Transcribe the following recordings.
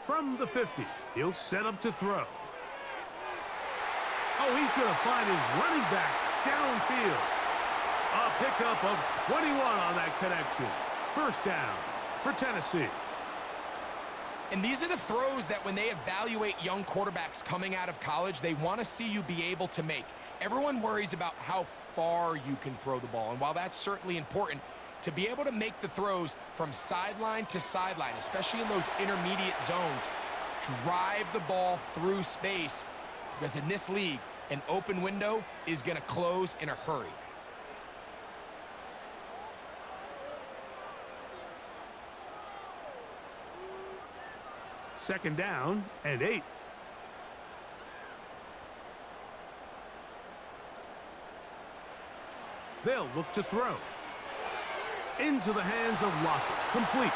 From the 50, he'll set up to throw. Oh, he's going to find his running back downfield. A pickup of 21 on that connection. First down for Tennessee. And these are the throws that when they evaluate young quarterbacks coming out of college, they want to see you be able to make. Everyone worries about how far you can throw the ball. And while that's certainly important, to be able to make the throws from sideline to sideline, especially in those intermediate zones, drive the ball through space, because in this league, an open window is going to close in a hurry. Second down and 8. They'll look to throw. Into the hands of Lockett. Complete.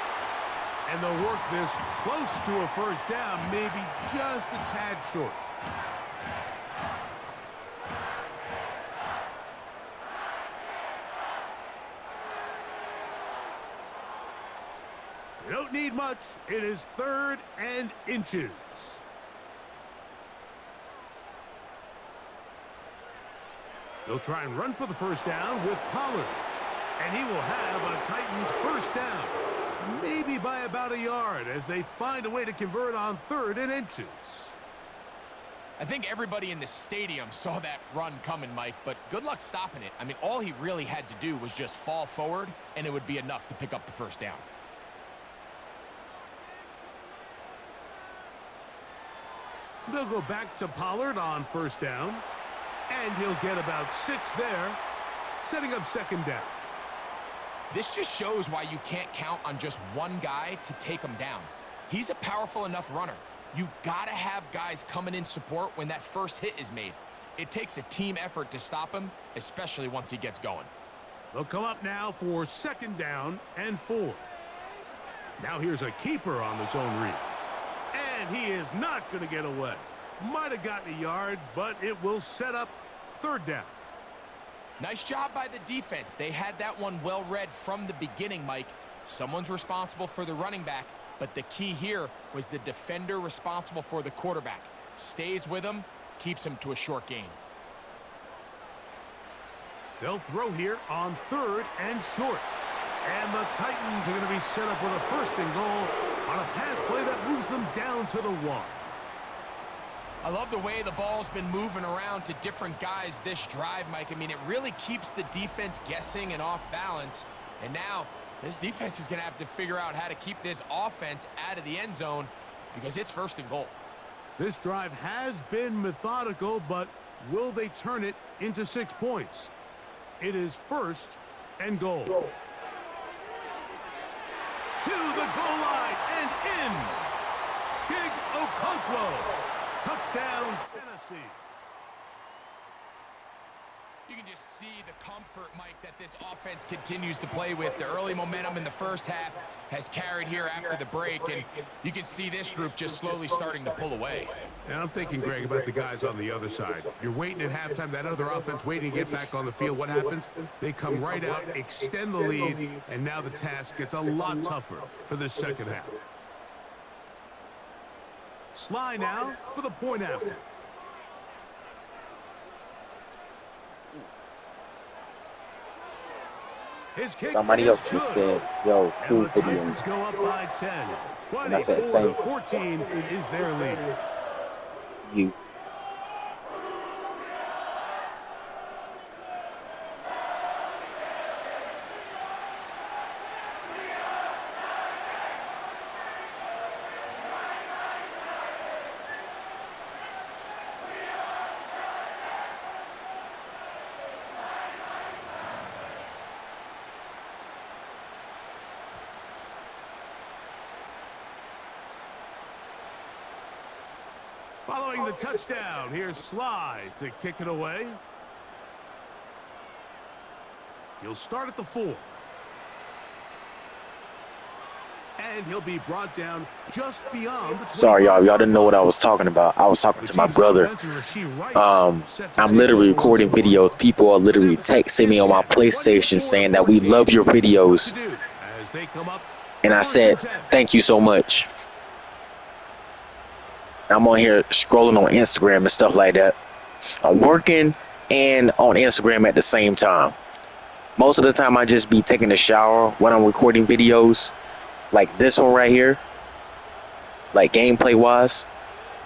And they'll work this close to a first down, maybe just a tad short. They don't need much. It is 3rd and inches. They'll try and run for the first down with Pollard. And he will have a Titans first down. Maybe by about a yard as they find a way to convert on 3rd and inches. I think everybody in the stadium saw that run coming, Mike, but good luck stopping it. I mean, all he really had to do was just fall forward, and it would be enough to pick up the first down. They'll go back to Pollard on first down. And he'll get about 6 there, setting up second down. This just shows why you can't count on just one guy to take him down. He's a powerful enough runner. You gotta have guys coming in support when that first hit is made. It takes a team effort to stop him, especially once he gets going. They'll come up now for second down and 4. Now here's a keeper on the zone read. And he is not going to get away. Might have gotten a yard, but it will set up 3rd down. Nice job by the defense. They had that one well read from the beginning, Mike. Someone's responsible for the running back, but the key here was the defender responsible for the quarterback. Stays with him, keeps him to a short gain. They'll throw here on 3rd and short. And the Titans are going to be set up with a 1st and goal on a pass play that moves them down to the 1. I love the way the ball's been moving around to different guys this drive, Mike. I mean, it really keeps the defense guessing and off balance. And now this defense is going to have to figure out how to keep this offense out of the end zone because it's 1st and goal. This drive has been methodical, but will they turn it into 6 points? It is 1st and goal. To the goal line and in. Chig Okonkwo. Touchdown, Tennessee. You can just see the comfort, Mike, that this offense continues to play with. The early momentum in the first half has carried here after the break, and you can see this group just slowly starting to pull away. And I'm thinking, Greg, about the guys on the other side. You're waiting at halftime, that other offense waiting to get back on the field. What happens? They come right out, extend the lead, and now the task gets a lot tougher for this second half. Sly now for the point after. His kick Somebody else just said, yo, cool videos. Go up by 10. 24-14 is their lead. You. Following the touchdown, here's Sly to kick it away. He'll start at the 4. And he'll be brought down just beyond the... Sorry, y'all didn't know what I was talking about. I was talking to my brother. I'm literally recording videos. People are literally texting me on my PlayStation saying that we love your videos. And I said, thank you so much. I'm on here scrolling on Instagram and stuff like that. I'm working and on Instagram at the same time. Most of the time I just be taking a shower when I'm recording videos, like this one right here, like gameplay wise.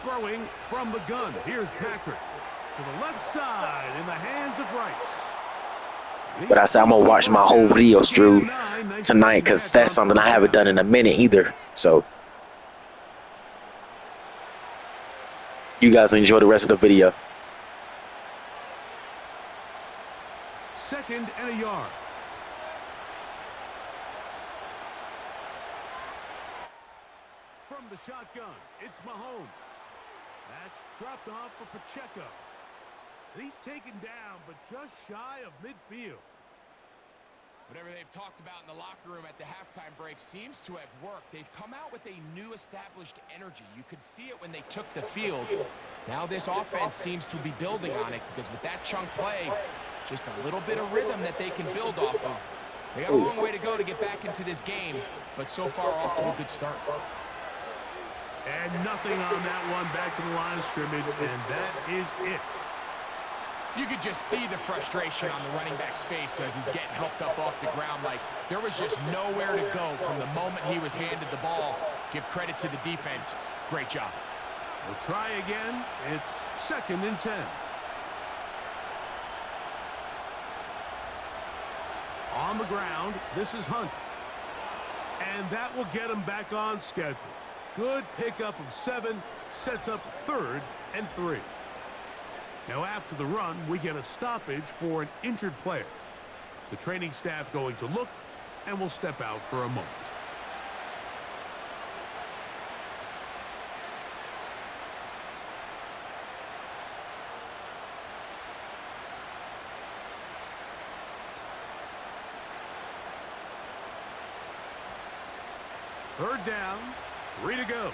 Throwing from the gun. Here's Patrick. To the left side in the hands of Rice. But I said I'm gonna watch my whole videos through tonight because that's something I haven't done in a minute either. So you guys enjoy the rest of the video. Second and a yard. From the shotgun, it's Mahomes. That's dropped off for Pacheco. He's taken down, but just shy of midfield. Whatever they've talked about in the locker room at the halftime break seems to have worked. They've come out with a new established energy. You could see it when they took the field. Now this offense seems to be building on it because with that chunk play, just a little bit of rhythm that they can build off of. They got a long way to go to get back into this game, but so far off to a good start. And nothing on that one, back to the line of scrimmage, and that is it. You could just see the frustration on the running back's face as he's getting helped up off the ground. Like there was just nowhere to go from the moment he was handed the ball. Give credit to the defense. Great job. We'll try again. It's second and 10. On the ground, this is Hunt. And that will get him back on schedule. Good pickup of 7, sets up third and 3. Now after the run, we get a stoppage for an injured player. The training staff going to look, and will step out for a moment. Third down, 3 to go.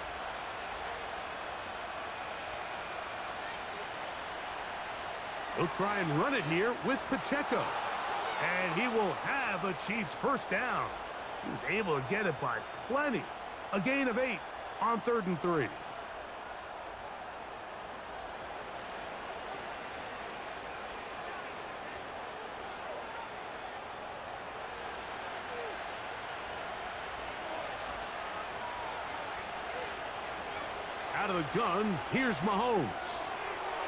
He'll try and run it here with Pacheco. And he will have a Chiefs first down. He was able to get it by plenty. A gain of 8 on 3rd and 3. Out of the gun, here's Mahomes.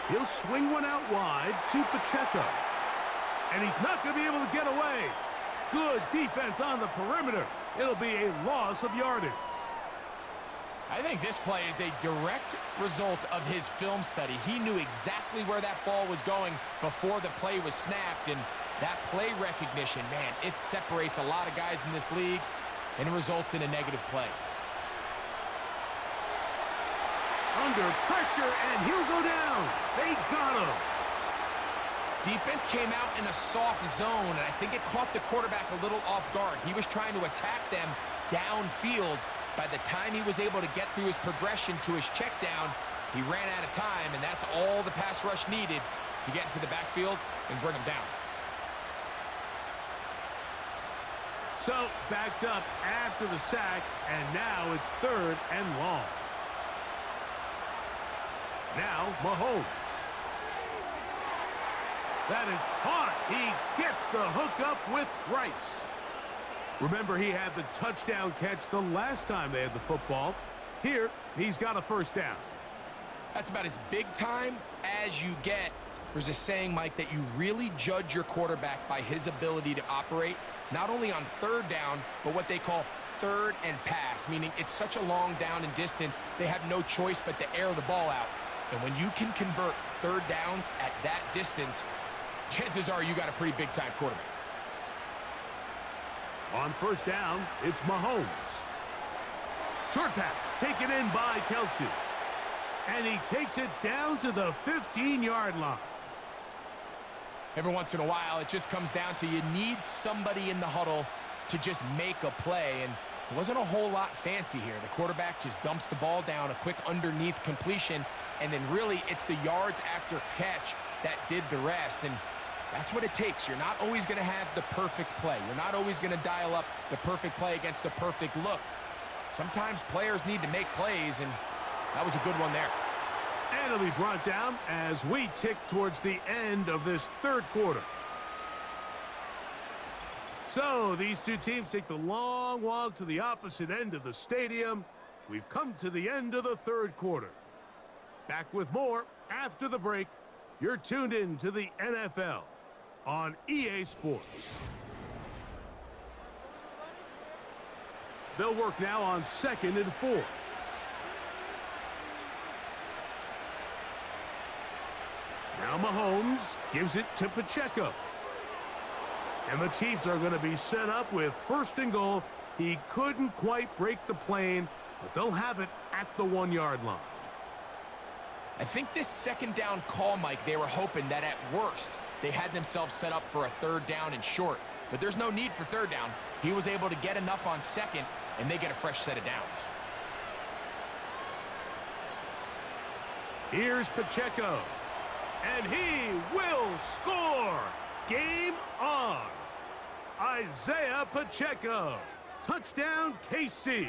He'll swing one out wide to Pacheco. And he's not going to be able to get away. Good defense on the perimeter. It'll be a loss of yardage. I think this play is a direct result of his film study. He knew exactly where that ball was going before the play was snapped. And that play recognition, man, it separates a lot of guys in this league, and it results in a negative play. Under pressure, and he'll go down. They got him. Defense came out in a soft zone, and I think it caught the quarterback a little off guard. He was trying to attack them downfield. By the time he was able to get through his progression to his check down, he ran out of time, and that's all the pass rush needed to get into the backfield and bring him down. So, backed up after the sack, and now it's 3rd and long. Now, Mahomes. That is caught. He gets the hookup with Rice. Remember, he had the touchdown catch the last time they had the football. Here, he's got a first down. That's about as big time as you get. There's a saying, Mike, that you really judge your quarterback by his ability to operate, not only on 3rd down, but what they call 3rd and pass, meaning it's such a long down and distance, they have no choice but to air the ball out. And when you can convert 3rd downs at that distance, chances are you got a pretty big-time quarterback. On first down, it's Mahomes. Short pass taken in by Kelsey. And he takes it down to the 15-yard line. Every once in a while, it just comes down to you need somebody in the huddle to just make a play. And it wasn't a whole lot fancy here. The quarterback just dumps the ball down, a quick underneath completion, and then really it's the yards after catch that did the rest. And that's what it takes. You're not always going to have the perfect play. You're not always going to dial up the perfect play against the perfect look. Sometimes players need to make plays, and that was a good one there. And it'll be brought down as we tick towards the end of this third quarter. So these two teams take the long walk to the opposite end of the stadium. We've come to the end of the third quarter. Back with more after the break. You're tuned in to the NFL on EA Sports. They'll work now on 2nd and 4. Now Mahomes gives it to Pacheco. And the Chiefs are going to be set up with 1st and goal. He couldn't quite break the plane, but they'll have it at the 1-yard line. I think this 2nd down call, Mike, they were hoping that at worst they had themselves set up for a 3rd down and short. But there's no need for 3rd down. He was able to get enough on 2nd, and they get a fresh set of downs. Here's Pacheco. And he will score. Game on. Isaiah Pacheco. Touchdown, KC.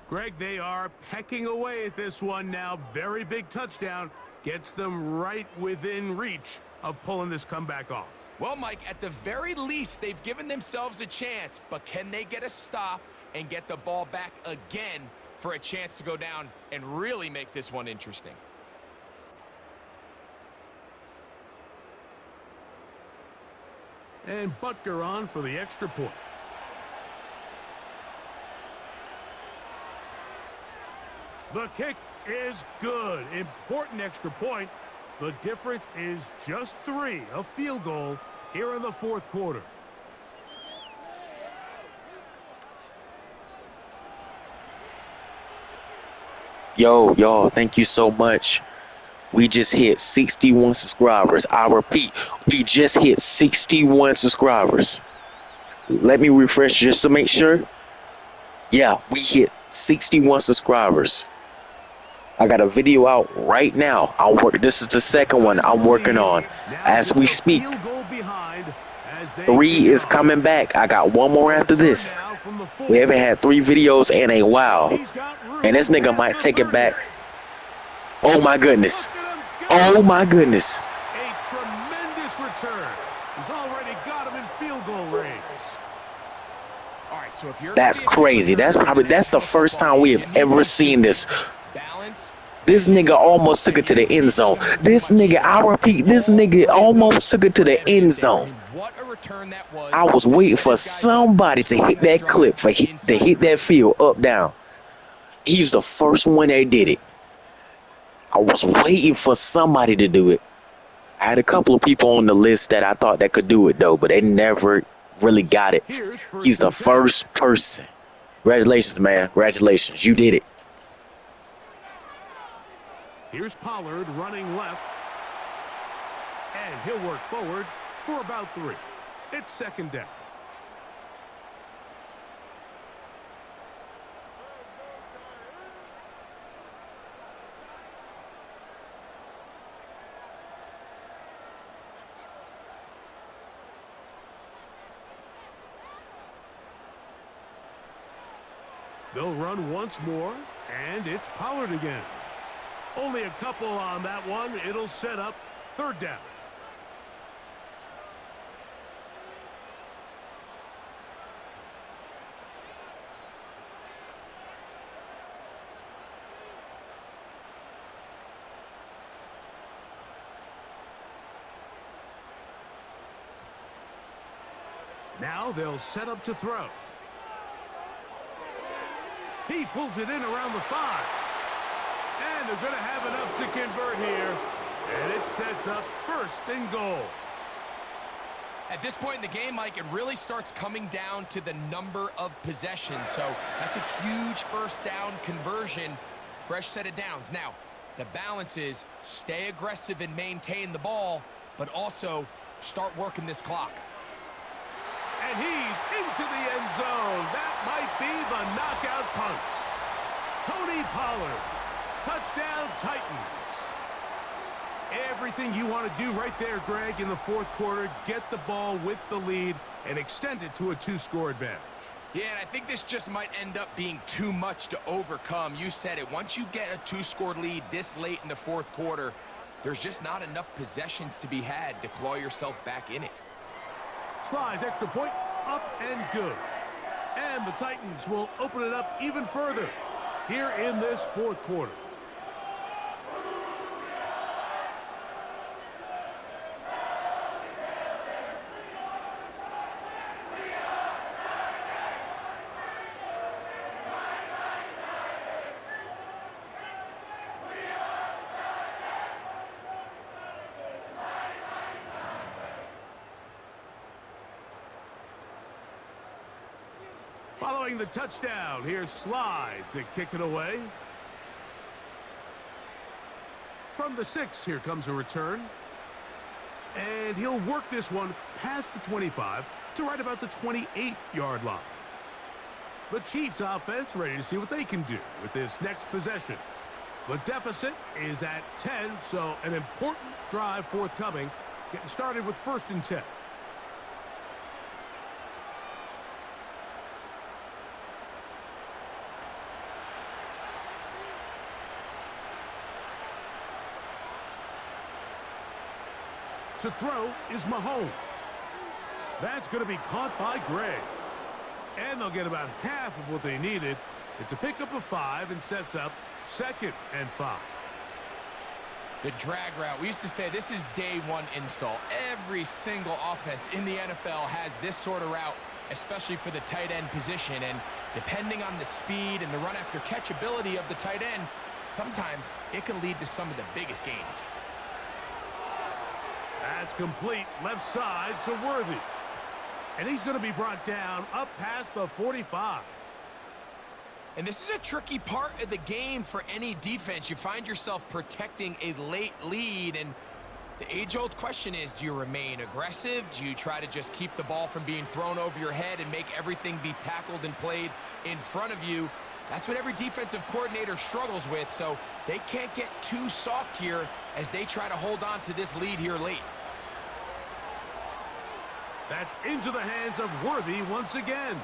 Greg, they are pecking away at this one now. Very big touchdown. Gets them right within reach of pulling this comeback off. Well, Mike, at the very least, they've given themselves a chance. But can they get a stop and get the ball back again for a chance to go down and really make this one interesting? And Butker on for the extra point. The kick is good. Important extra point. The difference is just 3, a field goal here in the 4th quarter. Yo, y'all, thank you so much. We just hit 61 subscribers. I repeat, we just hit 61 subscribers. Let me refresh just to make sure. Yeah, we hit 61 subscribers. I got a video out right now. This is the 2nd one I'm working on as we speak. 3 is coming back. I got 1 more after this. We haven't had 3 videos in a while. And this nigga might take it back. Oh my goodness. Oh my goodness. A tremendous return. He's already got him in field goal range. All right, so if you're That's crazy. That's the first time we have ever seen this. This nigga almost took it to the end zone. This nigga, I repeat, this nigga almost took it to the end zone. I was waiting for somebody to hit that clip, to hit that field up, down. He's the first one that did it. I was waiting for somebody to do it. I had a couple of people on the list that I thought that could do it, though, but they never really got it. He's the first person. Congratulations, man. Congratulations. You did it. Here's Pollard running left. And he'll work forward for about 3. It's 2nd down. They'll run once more, and it's Pollard again. Only a couple on that one. It'll set up 3rd down. Now they'll set up to throw. He pulls it in around the 5. And they're going to have enough to convert here. And it sets up 1st and goal. At this point in the game, Mike, it really starts coming down to the number of possessions. So that's a huge 1st down conversion. Fresh set of downs. Now, the balance is stay aggressive and maintain the ball, but also start working this clock. And he's into the end zone. That might be the knockout punch. Tony Pollard. Touchdown, Titans. Everything you want to do right there, Greg, in the 4th quarter. Get the ball with the lead and extend it to a 2-score advantage. Yeah, and I think this just might end up being too much to overcome. You said it. Once you get a two-score lead this late in the fourth quarter, there's just not enough possessions to be had to claw yourself back in it. Slides extra point, up and good. And the Titans will open it up even further here in this fourth quarter. Following the touchdown, here's Slide to kick it away. From the 6, here comes a return. And he'll work this one past the 25 to right about the 28-yard line. The Chiefs offense ready to see what they can do with this next possession. The deficit is at 10, so an important drive forthcoming. Getting started with 1st and 10. To throw is Mahomes. That's going to be caught by Gray. And they'll get about half of what they needed. It's a pickup of 5 and sets up 2nd and 5. The drag route. We used to say this is day one install. Every single offense in the NFL has this sort of route, especially for the tight end position. And depending on the speed and the run after catch ability of the tight end, sometimes it can lead to some of the biggest gains. That's complete left side to Worthy. And he's going to be brought down up past the 45. And this is a tricky part of the game for any defense. You find yourself protecting a late lead, and the age-old question is, do you remain aggressive? Do you try to just keep the ball from being thrown over your head and make everything be tackled and played in front of you? That's what every defensive coordinator struggles with, so they can't get too soft here as they try to hold on to this lead here late. That's into the hands of Worthy once again.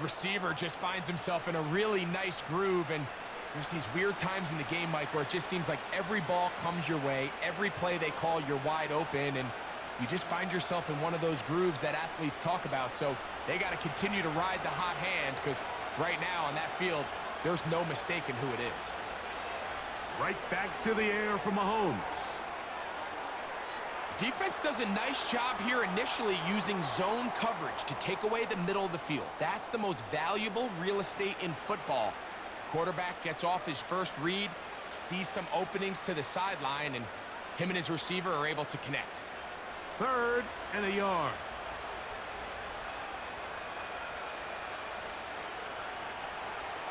Receiver just finds himself in a really nice groove, and there's these weird times in the game, Mike, where it just seems like every ball comes your way, every play they call, you're wide open, and you just find yourself in one of those grooves that athletes talk about. So they got to continue to ride the hot hand, because right now on that field, there's no mistaking who it is. Right back to the air from Mahomes. Defense does a nice job here initially using zone coverage to take away the middle of the field. That's the most valuable real estate in football. Quarterback gets off his first read, sees some openings to the sideline, and him and his receiver are able to connect. 3rd and a yard.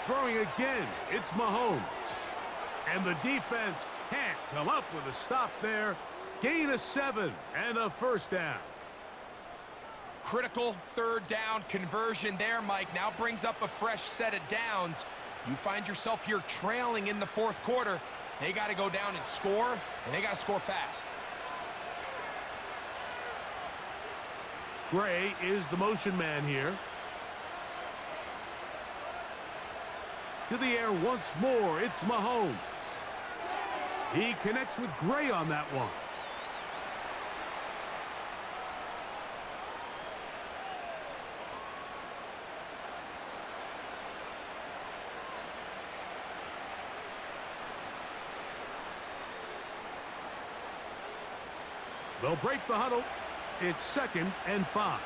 Throwing again, it's Mahomes. And the defense can't come up with a stop there. Gain of 7 and a 1st down. Critical 3rd down conversion there, Mike. Now brings up a fresh set of downs. You find yourself here trailing in the 4th quarter. They got to go down and score, and they got to score fast. Gray is the motion man here. To the air once more, it's Mahomes. He connects with Gray on that one. They'll break the huddle. It's 2nd and 5.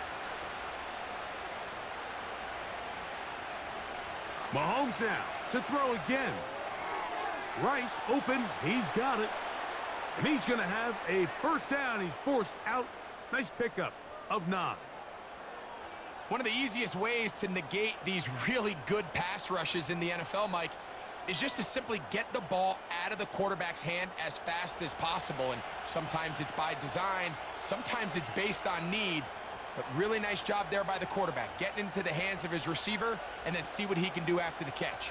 Mahomes now to throw again. Rice open. He's got it. And he's going to have a 1st down. He's forced out. Nice pickup of 9. One of the easiest ways to negate these really good pass rushes in the NFL, Mike, is just to simply get the ball out of the quarterback's hand as fast as possible. And sometimes it's by design, sometimes it's based on need. But really nice job there by the quarterback, getting into the hands of his receiver and then see what he can do after the catch.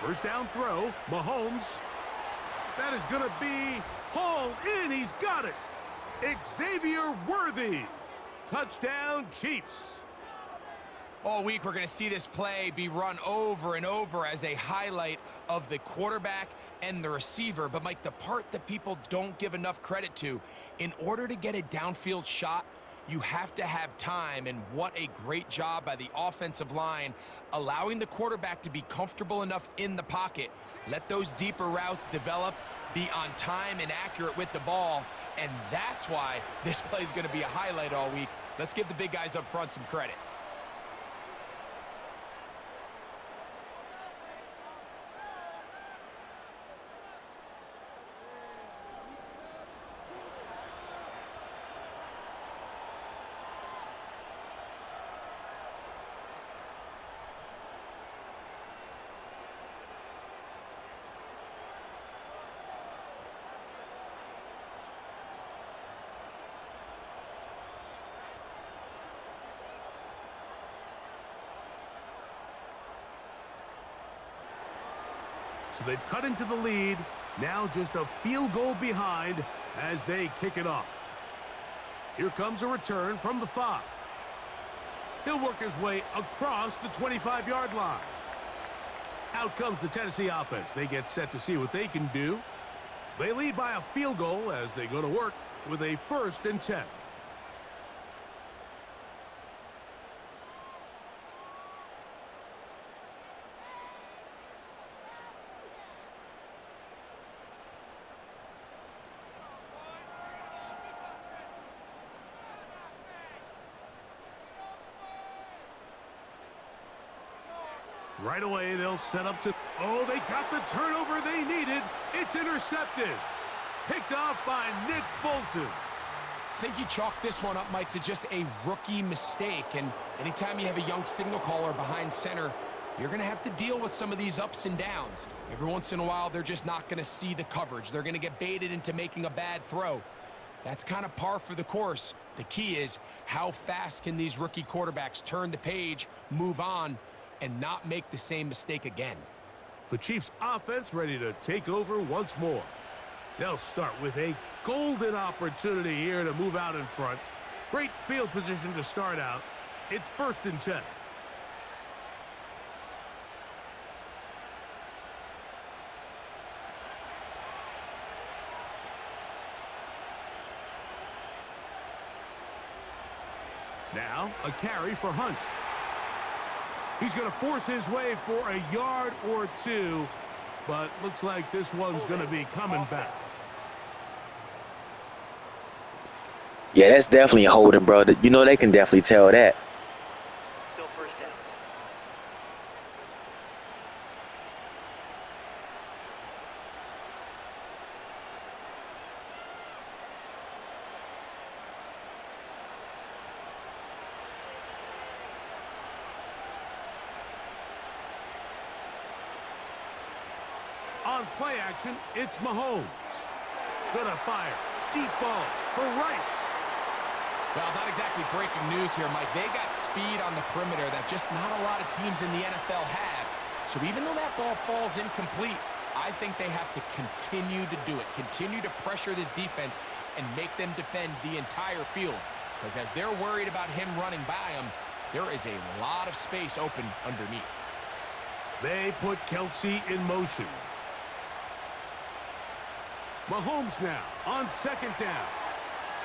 1st down throw, Mahomes. That is going to be hauled in. He's got it. Xavier Worthy. Touchdown, Chiefs. All week, we're going to see this play be run over and over as a highlight of the quarterback and the receiver. But, Mike, the part that people don't give enough credit to, in order to get a downfield shot, you have to have time, and what a great job by the offensive line, allowing the quarterback to be comfortable enough in the pocket. Let those deeper routes develop, be on time and accurate with the ball, and that's why this play is going to be a highlight all week. Let's give the big guys up front some credit. So they've cut into the lead. Now just a field goal behind as they kick it off. Here comes a return from the 5. He'll work his way across the 25-yard line. Out comes the Tennessee offense. They get set to see what they can do. They lead by a field goal as they go to work with a 1st and 10. Right away, they'll set up to... Oh, they got the turnover they needed. It's intercepted. Picked off by Nick Bolton. I think you chalk this one up, Mike, to just a rookie mistake. And anytime you have a young signal caller behind center, you're going to have to deal with some of these ups and downs. Every once in a while, they're just not going to see the coverage. They're going to get baited into making a bad throw. That's kind of par for the course. The key is how fast can these rookie quarterbacks turn the page, move on, and not make the same mistake again. The Chiefs' offense ready to take over once more. They'll start with a golden opportunity here to move out in front. Great field position to start out. It's 1st and 10. Now, a carry for Hunt. He's going to force his way for a yard or 2, but looks like this one's going to be coming back. Yeah, that's definitely a holding, bro. You know they can definitely tell that. Still 1st down. On play action, it's Mahomes. Gonna fire. Deep ball for Rice. Well, not exactly breaking news here, Mike. They got speed on the perimeter that just not a lot of teams in the NFL have. So even though that ball falls incomplete, I think they have to continue to do it. Continue to pressure this defense and make them defend the entire field. Because as they're worried about him running by them, there is a lot of space open underneath. They put Kelsey in motion. Mahomes now on 2nd down.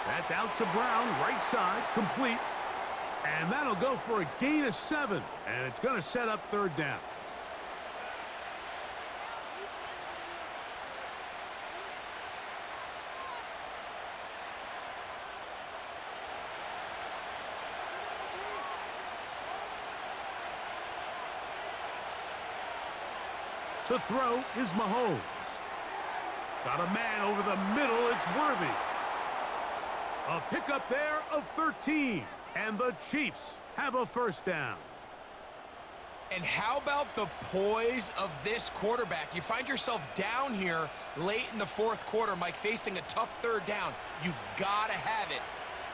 That's out to Brown, right side, complete. And that'll go for a gain of 7. And it's going to set up 3rd down. To throw is Mahomes. Got a man over the middle. It's Worthy. A pickup there of 13. And the Chiefs have a 1st down. And how about the poise of this quarterback? You find yourself down here late in the 4th quarter, Mike, facing a tough 3rd down. You've got to have it.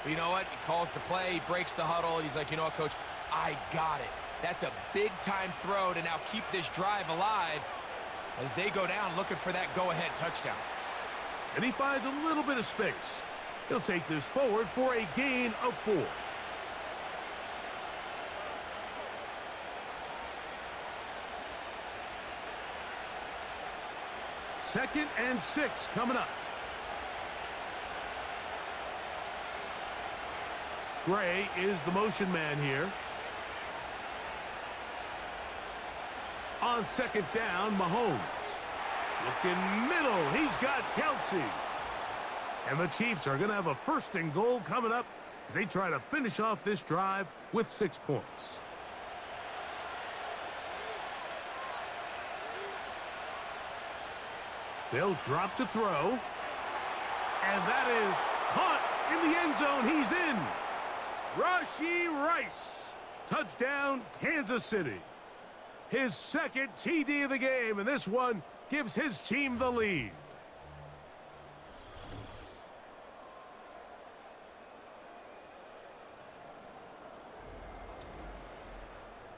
But you know what? He calls the play, he breaks the huddle. He's like, you know what, Coach? I got it. That's a big-time throw to now keep this drive alive as they go down looking for that go-ahead touchdown. And he finds a little bit of space. He'll take this forward for a gain of 4. 2nd and 6 coming up. Gray is the motion man here. On 2nd down, Mahomes. Looking middle. He's got Kelsey. And the Chiefs are going to have a 1st and goal coming up as they try to finish off this drive with 6 points. They'll drop to throw. And that is caught in the end zone. He's in. Rashee Rice. Touchdown, Kansas City. His 2nd TD of the game, and this one gives his team the lead.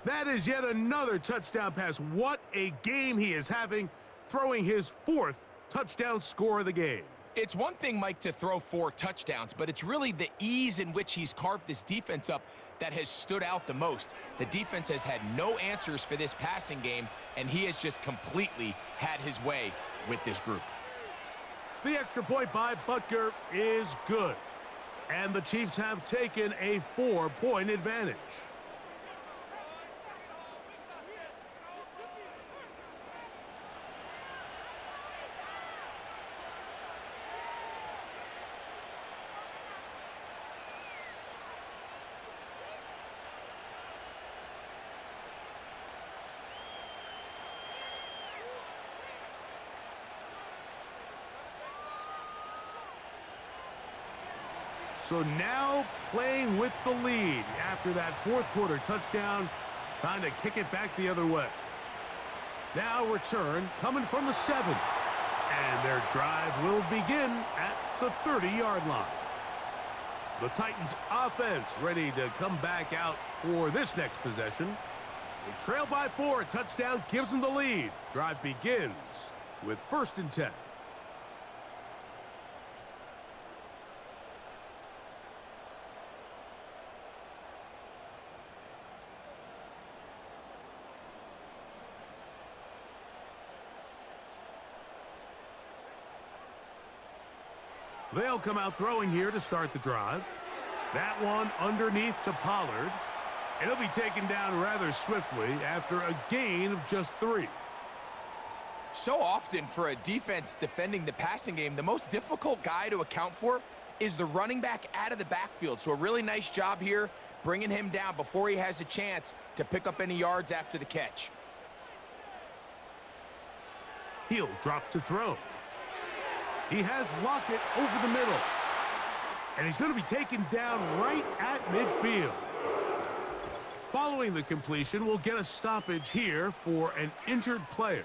That is yet another touchdown pass. What a game he is having, throwing his 4th touchdown score of the game. It's one thing, Mike, to throw 4 touchdowns, but it's really the ease in which he's carved this defense up that has stood out the most. The defense has had no answers for this passing game, and he has just completely had his way with this group. The extra point by Butker is good, and the Chiefs have taken a 4-point advantage. So now playing with the lead after that 4th quarter touchdown, trying to kick it back the other way. Now return coming from the 7. And their drive will begin at the 30-yard line. The Titans offense ready to come back out for this next possession. They trail by 4. A touchdown gives them the lead. Drive begins with 1st and 10. They'll come out throwing here to start the drive. That one underneath to Pollard. And he'll be taken down rather swiftly after a gain of just 3. So often for a defense defending the passing game, the most difficult guy to account for is the running back out of the backfield. So a really nice job here bringing him down before he has a chance to pick up any yards after the catch. He'll drop to throw. He has Lockett over the middle. And he's going to be taken down right at midfield. Following the completion, we'll get a stoppage here for an injured player.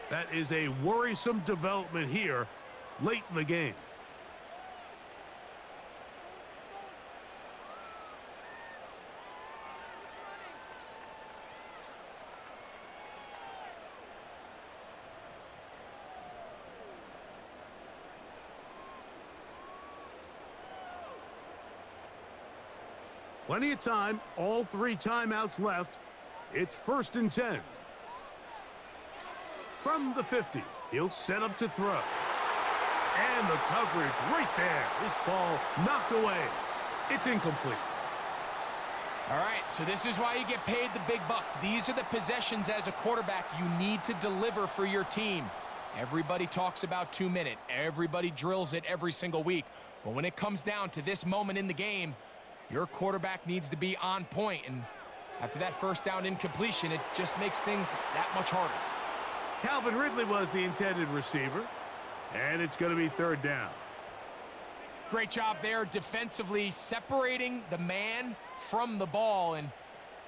That is a worrisome development here late in the game. Plenty of time, all 3 timeouts left. It's 1st and 10. From the 50, he'll set up to throw. And the coverage right there. This ball knocked away. It's incomplete. All right, so this is why you get paid the big bucks. These are the possessions as a quarterback you need to deliver for your team. Everybody talks about 2-minute. Everybody drills it every single week. But when it comes down to this moment in the game, your quarterback needs to be on point. And after that 1st down incompletion, it just makes things that much harder. Calvin Ridley was the intended receiver. And it's going to be 3rd down. Great job there defensively, separating the man from the ball. And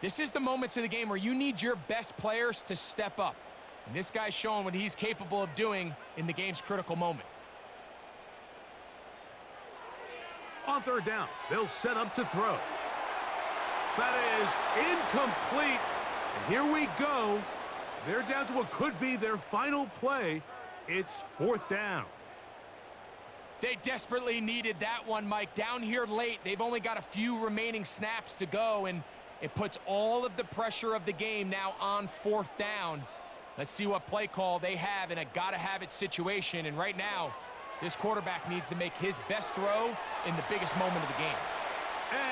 this is the moments of the game where you need your best players to step up. And this guy's showing what he's capable of doing in the game's critical moment. On 3rd down, they'll set up to throw. That is incomplete. And here we go. They're down to what could be their final play. It's 4th down. They desperately needed that one, Mike. Down here late, they've only got a few remaining snaps to go, and it puts all of the pressure of the game now on 4th down. Let's see what play call they have in a gotta-have-it situation. And right now, this quarterback needs to make his best throw in the biggest moment of the game.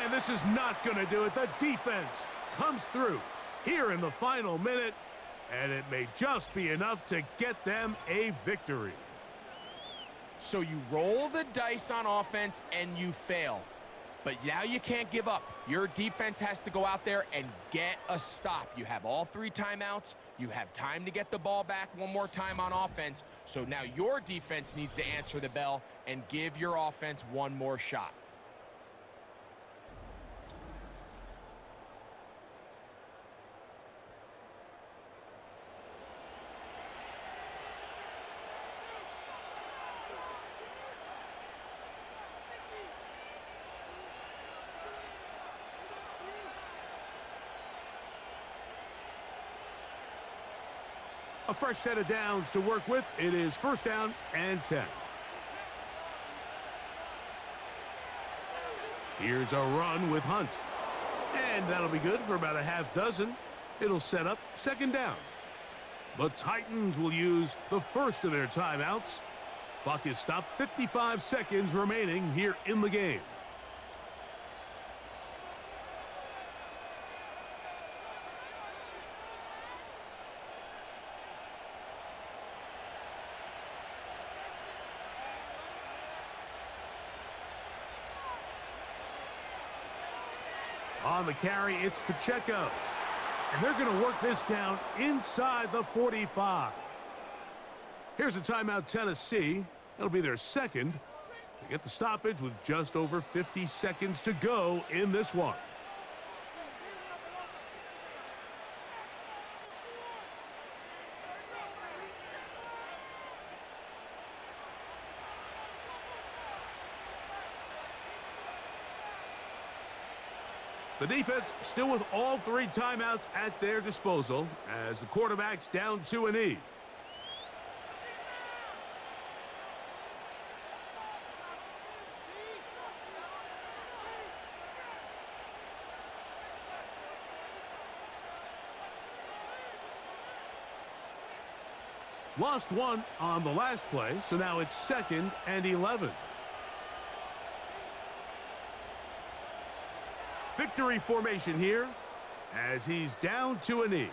And this is not going to do it. The defense comes through here in the final minute, and it may just be enough to get them a victory. So you roll the dice on offense and you fail. But now you can't give up. Your defense has to go out there and get a stop. You have all 3 timeouts. You have time to get the ball back one more time on offense. So now your defense needs to answer the bell and give your offense one more shot. A fresh set of downs to work with. It is 1st down and 10. Here's a run with Hunt. And that'll be good for about a half dozen. It'll set up 2nd down. The Titans will use the first of their timeouts. Clock is stopped, 55 seconds remaining here in the game. On the carry, it's Pacheco. And they're going to work this down inside the 45. Here's a timeout, Tennessee. That'll be their 2nd. They get the stoppage with just over 50 seconds to go in this one. The defense still with all 3 timeouts at their disposal as the quarterback's down to a knee. Lost 1 on the last play, so now it's 2nd and 11. Victory formation here as he's down to a knee.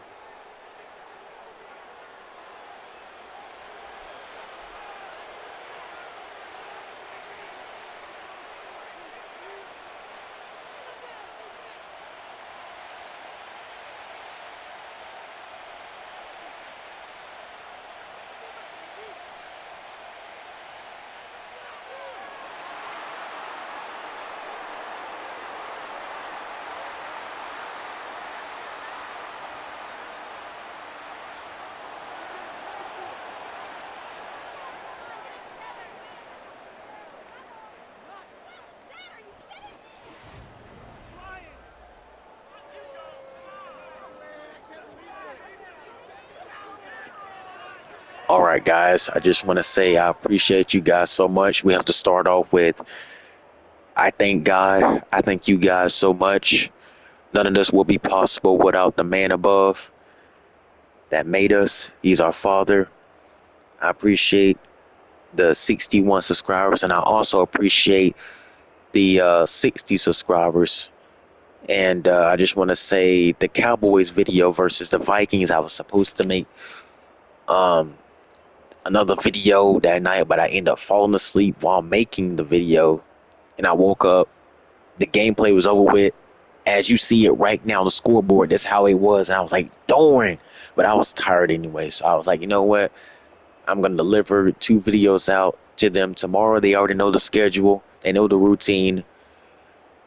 All right, guys, I just want to say I appreciate you guys so much. We have to start off with, I thank God. I thank you guys so much. None of this will be possible without the man above that made us. He's our Father. I appreciate the 61 subscribers, and I also appreciate the 60 subscribers. And I just want to say the Cowboys video versus the Vikings, I was supposed to make another video that night, but I ended up falling asleep while making the video, and I woke up, the gameplay was over with. As you see it right now on the scoreboard, that's how it was, and I was like, darn, but I was tired anyway, so I was like, you know what, I'm gonna deliver 2 videos out to them tomorrow. They already know the schedule, they know the routine,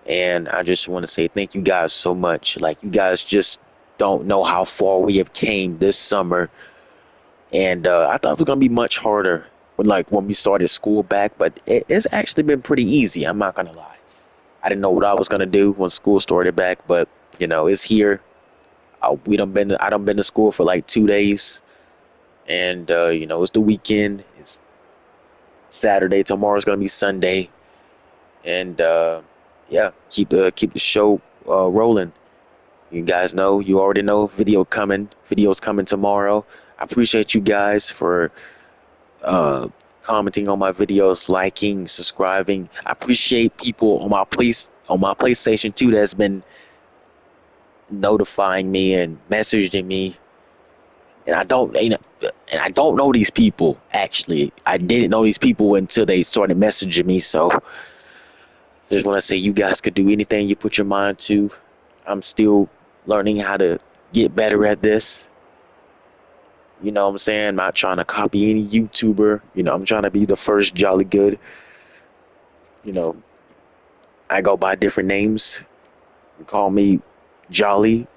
and I just want to say thank you guys so much. Like, you guys just don't know how far we have came this summer. And I thought it was gonna be much harder when we started school back, but it's actually been pretty easy. I'm not gonna lie. I didn't know what I was gonna do when school started back, but you know, it's here. I done been to school for like 2 days, and you know, it's the weekend. It's Saturday. Tomorrow's gonna be Sunday, and yeah, keep the show rolling. You guys know, you already know, videos coming tomorrow. I appreciate you guys for commenting on my videos, liking, subscribing. I appreciate people on my PlayStation 2 that's been notifying me and messaging me. And I don't know these people. Actually, I didn't know these people until they started messaging me. So just want to say, you guys could do anything you put your mind to. I'm still learning how to get better at this. You know what I'm saying? I'm not trying to copy any YouTuber. You know, I'm trying to be the first Jolly Good. You know, I go by different names. You call me Jolly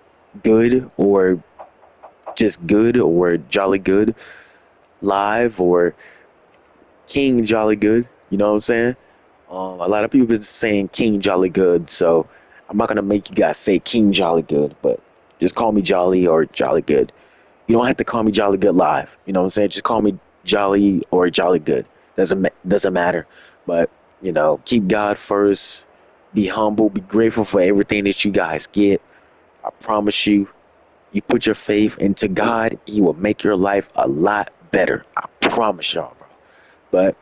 Good, or just Good, or Jolly Good Live, or King Jolly Good. You know what I'm saying? A lot of people been saying King Jolly Good, so I'm not gonna make you guys say King Jolly Good, but just call me Jolly or Jolly Good. You don't have to call me Jolly Good Live. You know what I'm saying? Just call me Jolly or Jolly Good. Doesn't matter. But you know, keep God first. Be humble. Be grateful for everything that you guys get. I promise you, you put your faith into God, He will make your life a lot better. I promise y'all, bro. But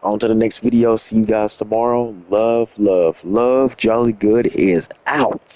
on to the next video. See you guys tomorrow. Love, love, love. Jolly Good is out.